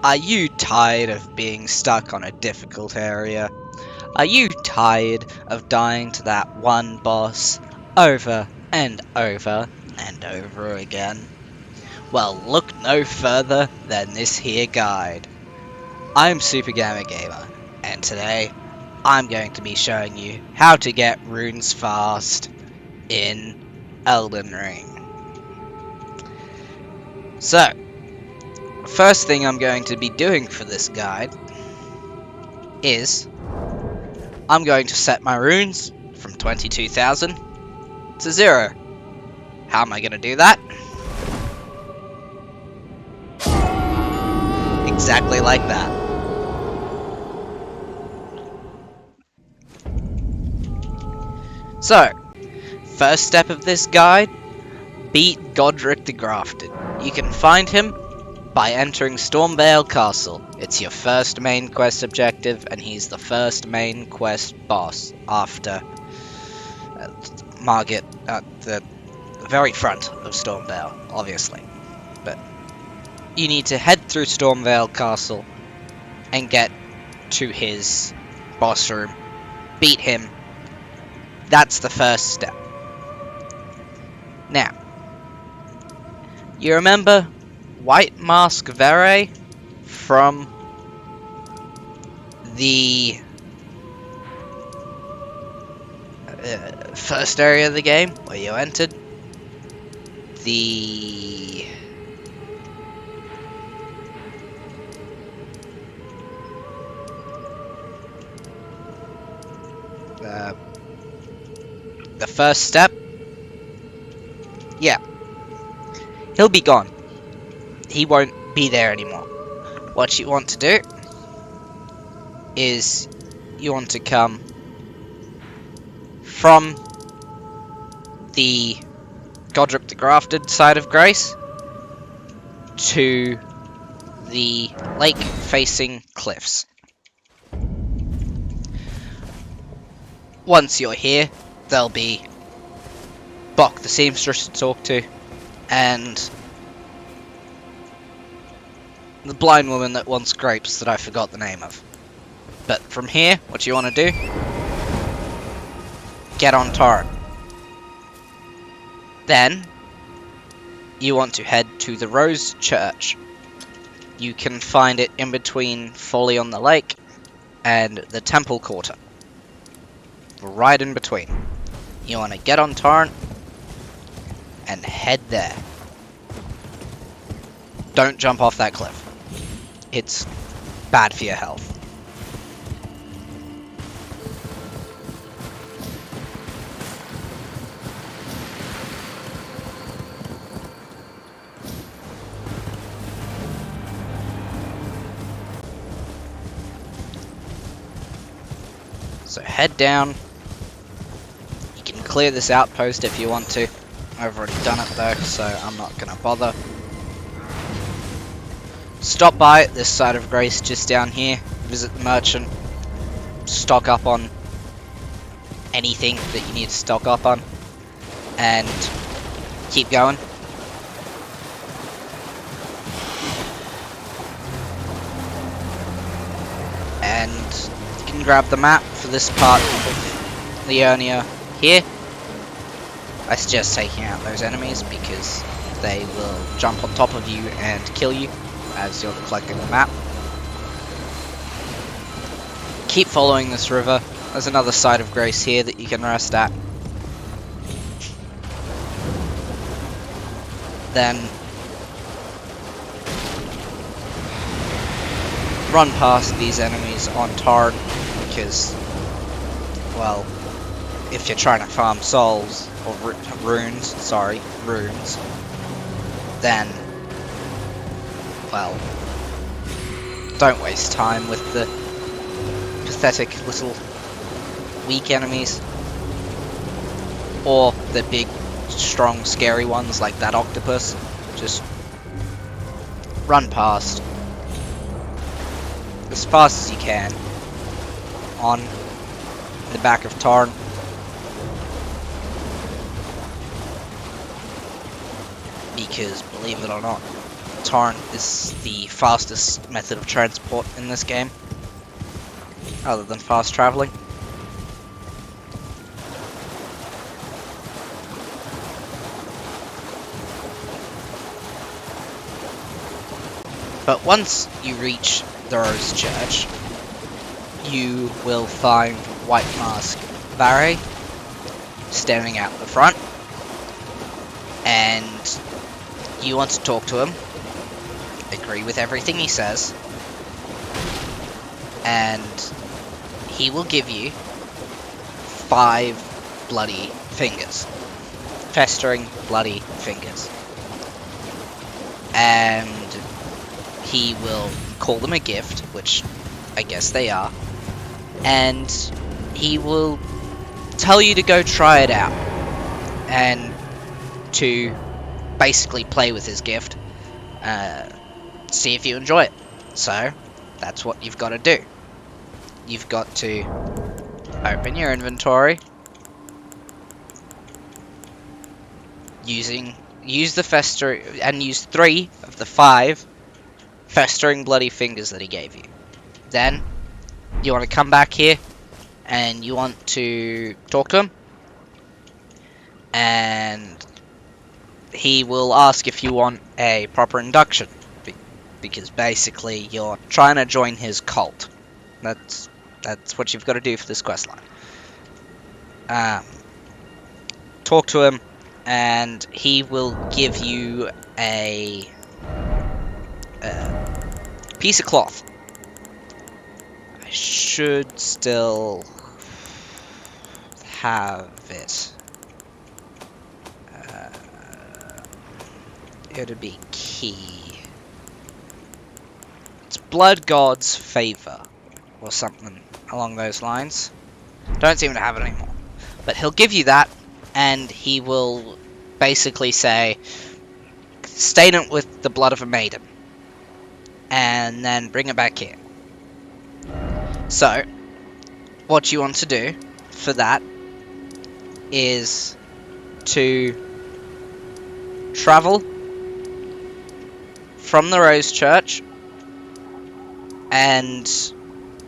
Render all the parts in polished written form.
Are you tired of being stuck on a difficult area? Are you tired of dying to that one boss over and over and over again? Well, look no further than this here guide. I'm Super Gamer Gamer, and today I'm going to be showing you how to get runes fast in Elden Ring. So, first thing I'm going to be doing for this guide is I'm going to set my runes from 22,000 to 0. How am I going to do that? Exactly like that. So, first step of this guide, beat Godric the Grafted. You can find him by entering Stormvale Castle. It's your first main quest objective, and he's the first main quest boss after Margit at the very front of Stormvale, obviously. But you need to head through Stormvale Castle and get to his boss room. Beat him. That's the first step. Now, you remember White Mask Varre from the first area of the game where you entered? The first step? Yeah. He'll be gone. He won't be there anymore. What you want to do is you want to come from the Godric the Grafted side of Grace to the lake-facing cliffs. Once you're here, there'll be Bok the Seamstress to talk to, and the blind woman that wants grapes that I forgot the name of. But from here, what you want to do, get on Torrent. Then, you want to head to the Rose Church. You can find it in between Folly on the Lake and the Temple Quarter. Right in between. You want to get on Torrent and head there. Don't jump off that cliff. It's bad for your health. So head down. You can clear this outpost if you want to. I've already done it though, so I'm not going to bother. Stop by this side of Grace just down here. Visit the merchant. Stock up on anything that you need to stock up on. And keep going. And you can grab the map for this part of the area here. I suggest taking out those enemies because they will jump on top of you and kill you as you're collecting the map. Keep following this river. There's another side of Grace here that you can rest at. Then run past these enemies on Torrent because, well, if you're trying to farm souls or runes, then, well, don't waste time with the pathetic little weak enemies or the big strong scary ones like that octopus. Just run past as fast as you can on the back of Torrent. Because believe it or not, torrent is the fastest method of transport in this game, other than fast traveling. But once you reach the Rose Church, you will find White Mask Varre standing out the front, and you want to talk to him, agree with everything he says, and he will give you 5 bloody fingers. Festering bloody fingers. And he will call them a gift, which I guess they are, and he will tell you to go try it out and to basically play with his gift, see if you enjoy it. So that's what you've got to do. You've got to open your inventory, use the fester, and use 3 of the 5 festering bloody fingers that he gave you. Then you want to come back here and you want to talk to him, and he will ask if you want a proper induction, because basically you're trying to join his cult. That's what you've got to do for this questline. Talk to him, and he will give you a piece of cloth. I should still have it. It'd be key. It's Blood God's Favor, or something along those lines. Don't seem to have it anymore. But he'll give you that, and he will basically say, stain it with the blood of a maiden, and then bring it back here. So, what you want to do for that is to travel from the Rose Church and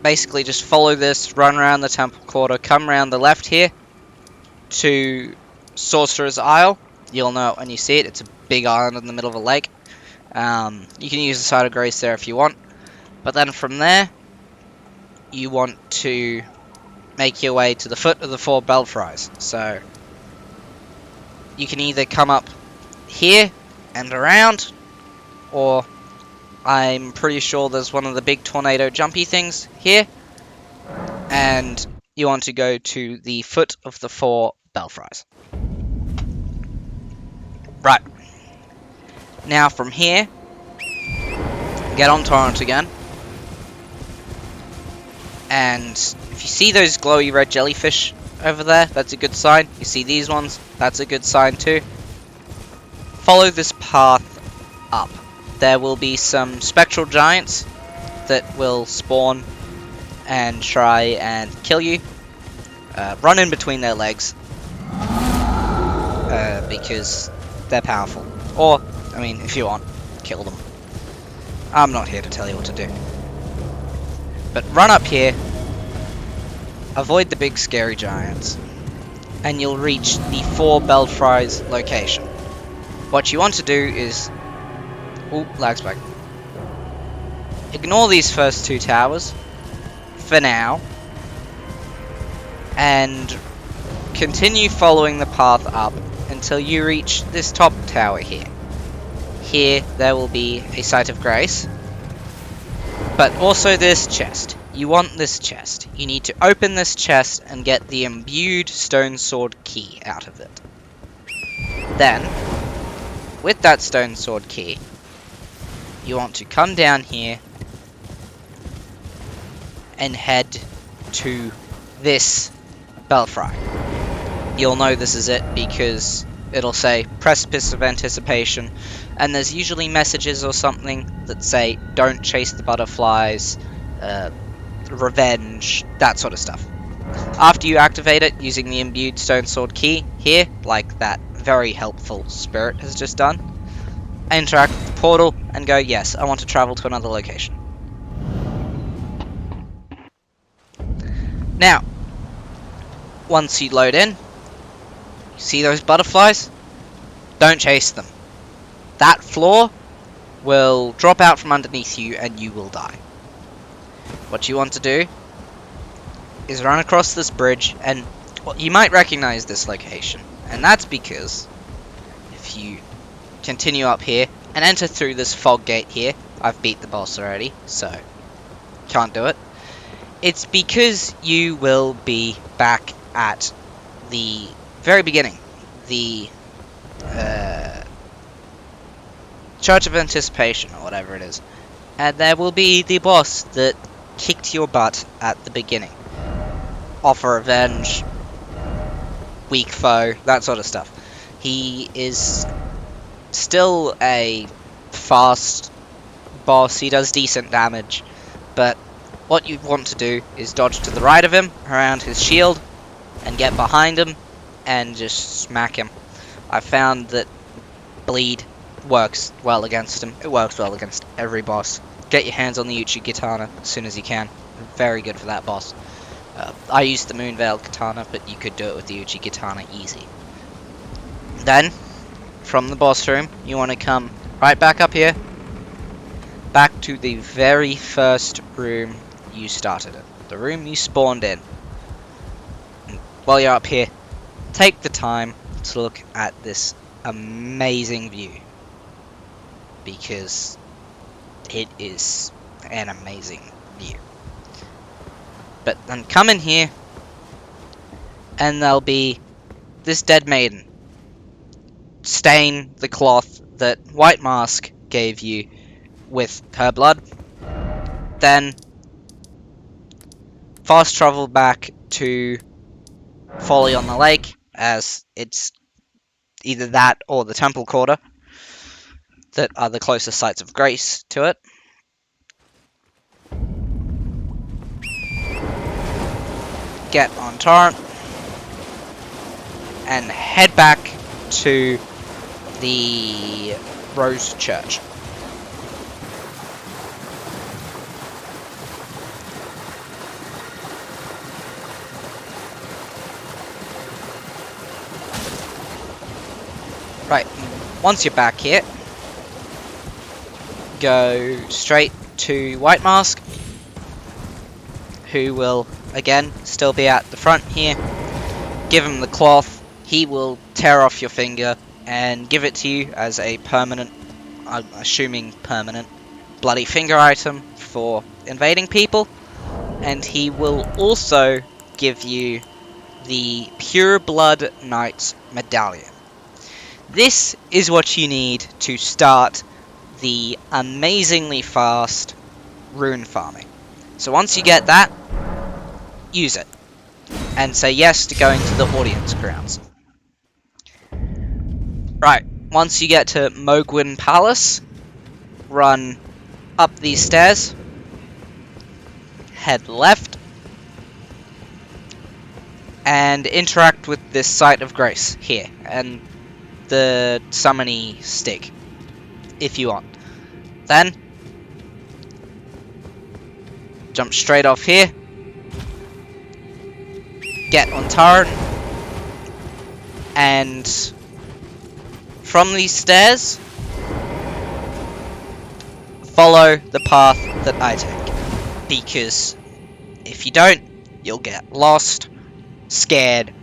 basically just follow this, run around the temple quarter, come around the left here to Sorcerer's Isle. You'll know it when you see it. It's a big island in the middle of a lake. You can use the Side of Grace there if you want. But then from there, you want to make your way to the foot of the 4 Belfries. So you can either come up here and around, or I'm pretty sure there's one of the big tornado jumpy things here, and you want to go to the foot of the 4 Belfries. Right. Now from here, get on Torrent again, and if you see those glowy red jellyfish over there, that's a good sign. You see these ones, that's a good sign too. Follow this path up. There will be some spectral giants that will spawn and try and kill you. Run in between their legs, because they're powerful. Or, I mean, if you want, kill them. I'm not here to tell you what to do. But run up here, avoid the big scary giants, and you'll reach the 4 Belfries location. What you want to do is... Ooh, lag's back. Ignore these first 2 towers for now, and continue following the path up until you reach this top tower here. Here there will be a Site of Grace, but also this chest. You want this chest. You need to open this chest and get the imbued stone sword key out of it. Then, with that stone sword key, you want to come down here and head to this Belfry. You'll know this is it because it'll say Precipice of Anticipation, and there's usually messages or something that say don't chase the butterflies, revenge, that sort of stuff. After you activate it using the imbued stone sword key here, like that very helpful spirit has just done, interact with the portal and go, yes, I want to travel to another location. Now, once you load in, see those butterflies? Don't chase them. That floor will drop out from underneath you and you will die. What you want to do is run across this bridge, and well, you might recognize this location, and that's because if you continue up here and enter through this fog gate here, I've beat the boss already, so can't do it. It's because you will be back at the very beginning, the Church of Anticipation, or whatever it is, and there will be the boss that kicked your butt at the beginning. Offer revenge, weak foe, that sort of stuff. He is still a fast boss, he does decent damage, but what you want to do is dodge to the right of him, around his shield, and get behind him, and just smack him. I found that bleed works well against him. It works well against every boss. Get your hands on the Uchi Katana as soon as you can. Very good for that boss. I used the Moonveil Katana, but you could do it with the Uchi Katana easy. Then, from the boss room, you want to come right back up here, back to the very first room you started in. The room you spawned in. And while you're up here, take the time to look at this amazing view, because it is an amazing view. But then come in here, and there'll be this dead maiden. Stain the cloth that White Mask gave you with her blood. Then fast travel back to Folly on the Lake, as it's either that or the Temple Quarter that are the closest sites of grace to it. Get on Torrent and head back to the Rose Church. Right, once you're back here, go straight to White Mask, who will, again, still be at the front here. Give him the cloth, he will tear off your finger and give it to you as a permanent, I'm assuming permanent, bloody finger item for invading people. And he will also give you the Pure Blood Knight's Medallion. This is what you need to start the amazingly fast rune farming. So once you get that, use it, and say yes to going to the audience grounds. Right, once you get to Moguin Palace, run up these stairs, head left, and interact with this site of grace here, and the summony stick, if you want. Then, jump straight off here, get on Tarn, and from these stairs, follow the path that I take, because if you don't, you'll get lost, scared,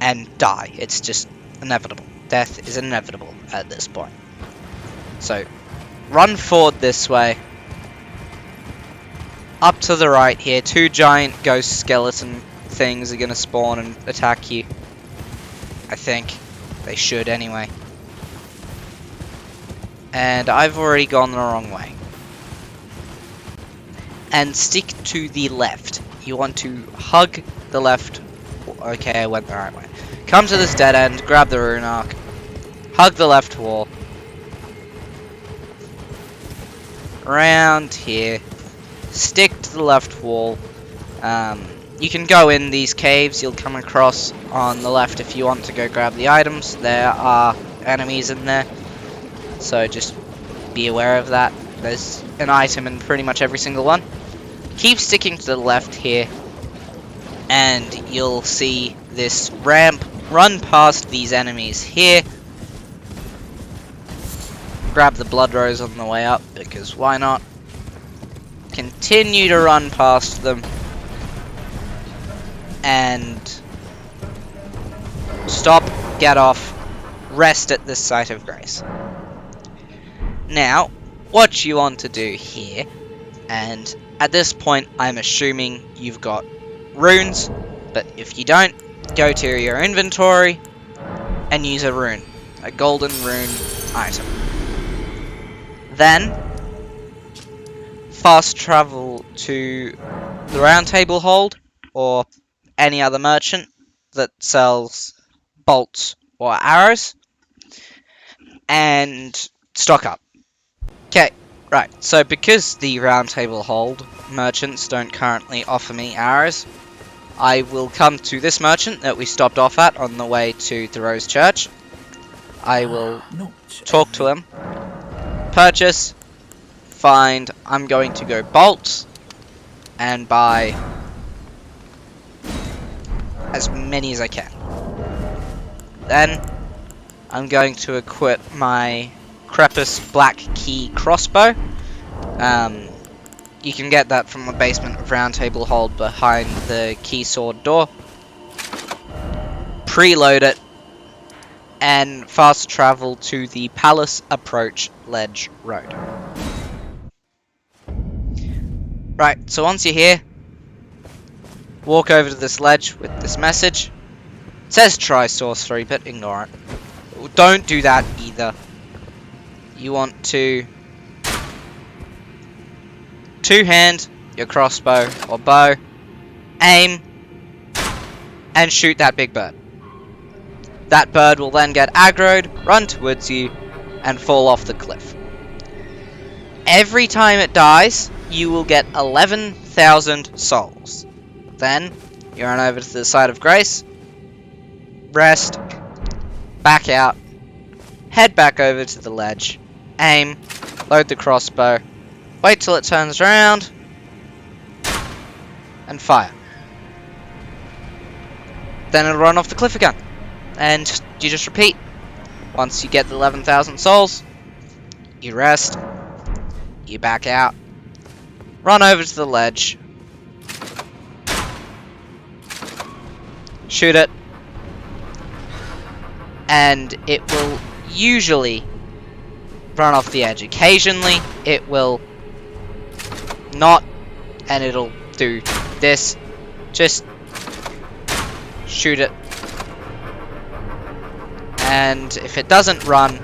and die. It's just inevitable. Death is inevitable at this point. So, run forward this way. Up to the right here, 2 giant ghost skeleton things are going to spawn and attack you. I think. They should anyway. And I've already gone the wrong way. And stick to the left. You want to hug the left. Okay, I went the right way. Come to this dead end, grab the rune arc, hug the left wall, around here, stick to the left wall. You can go in these caves you'll come across on the left if you want to go grab the items. There are enemies in there, so just be aware of that. There's an item in pretty much every single one. Keep sticking to the left here, and you'll see this ramp. Run past these enemies here. Grab the blood rose on the way up, because why not? Continue to run past them. And stop, get off, rest at this site of grace. Now, what you want to do here, and at this point I'm assuming you've got runes, but if you don't, go to your inventory and use a rune, a golden rune item. Then, fast travel to the Round Table Hold, or any other merchant that sells bolts or arrows, and stock up. Okay, right, so because the Round Table Hold merchants don't currently offer me arrows, I will come to this merchant that we stopped off at on the way to Thoreau's Church. I will talk to him, purchase, find, I'm going to go bolts, and buy as many as I can. Then, I'm going to equip my Crepus Black Key crossbow. You can get that from the basement of Round Table Hold behind the key sword door. Preload it, and fast travel to the Palace Approach Ledge Road. Right, so once you're here, walk over to this ledge with this message. It says try sorcery, but ignore it. Don't do that either. You want to two-hand your crossbow or bow, aim, and shoot that big bird. That bird will then get aggroed, run towards you, and fall off the cliff. Every time it dies, you will get 11,000 souls. Then, you run over to the side of grace, rest, back out, head back over to the ledge, aim, load the crossbow, wait till it turns around, and fire. Then it'll run off the cliff again, and you just repeat. Once you get the 11,000 souls, you rest, you back out, run over to the ledge, shoot it, and it will usually run off the edge. Occasionally, it will not, and it'll do this. Just shoot it. And if it doesn't run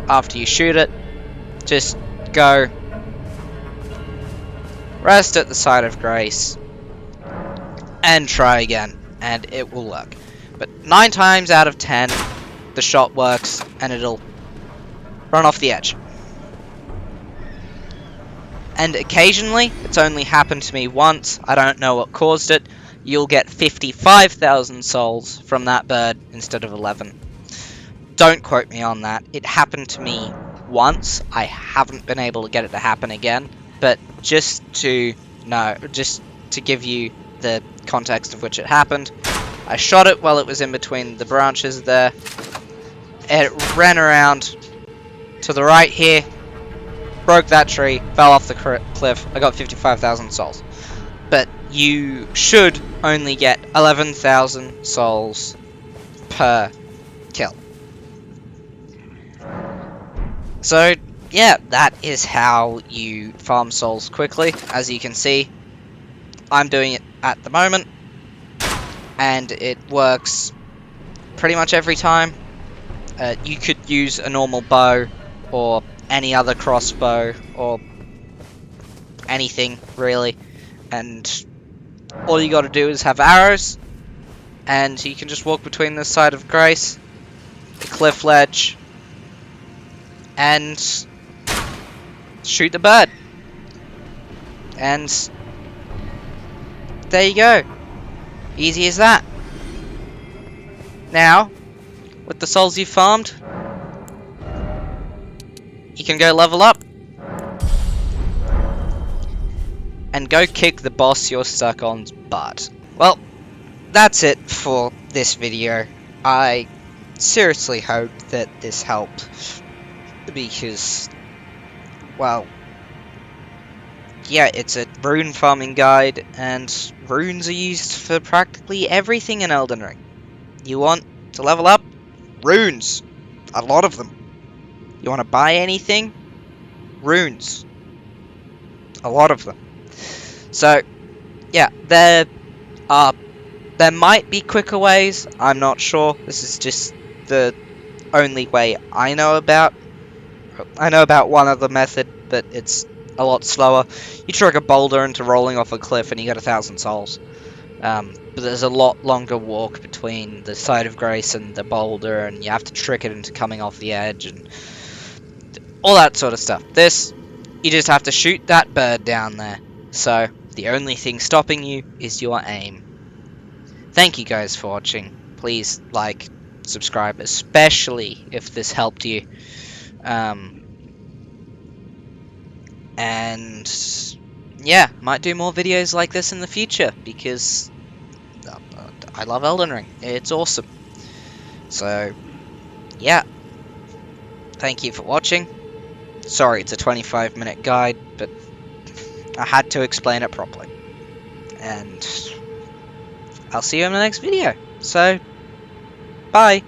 after you shoot it, just go rest at the side of grace and try again, and it will work. But 9 times out of 10, the shot works and it'll run off the edge. And occasionally, it's only happened to me once, I don't know what caused it, you'll get 55,000 souls from that bird instead of 11. Don't quote me on that. It happened to me once. I haven't been able to get it to happen again. But just to know, just to give you the context of which it happened, I shot it while it was in between the branches there. It ran around to the right here, broke that tree, fell off the cliff. I got 55,000 souls. But you should only get 11,000 souls per kill. So, yeah, that is how you farm souls quickly. As you can see, I'm doing it at the moment, and it works pretty much every time. You could use a normal bow, or any other crossbow, or anything, really. And all you gotta do is have arrows, and you can just walk between the side of grace, the cliff ledge, and shoot the bird. And there you go. Easy as that. Now, with the souls you've farmed, you can go level up and go kick the boss you're stuck on's butt. Well, that's it for this video. I seriously hope that this helped, because, well, yeah, it's a rune farming guide, and runes are used for practically everything in Elden Ring. You want to level up? Runes! A lot of them. You want to buy anything? Runes. A lot of them. So, yeah, there might be quicker ways, I'm not sure. This is just the only way I know about. I know about one other method, but it's a lot slower. You trick a boulder into rolling off a cliff and you get 1,000 souls. But there's a lot longer walk between the site of grace and the boulder, and you have to trick it into coming off the edge and all that sort of stuff. This, you just have to shoot that bird down there. So, the only thing stopping you is your aim. Thank you guys for watching. Please like, subscribe, especially if this helped you. And yeah, might do more videos like this in the future, because I love Elden Ring. It's awesome. So, yeah. Thank you for watching. Sorry it's a 25-minute guide, but I had to explain it properly. And I'll see you in the next video. So, bye.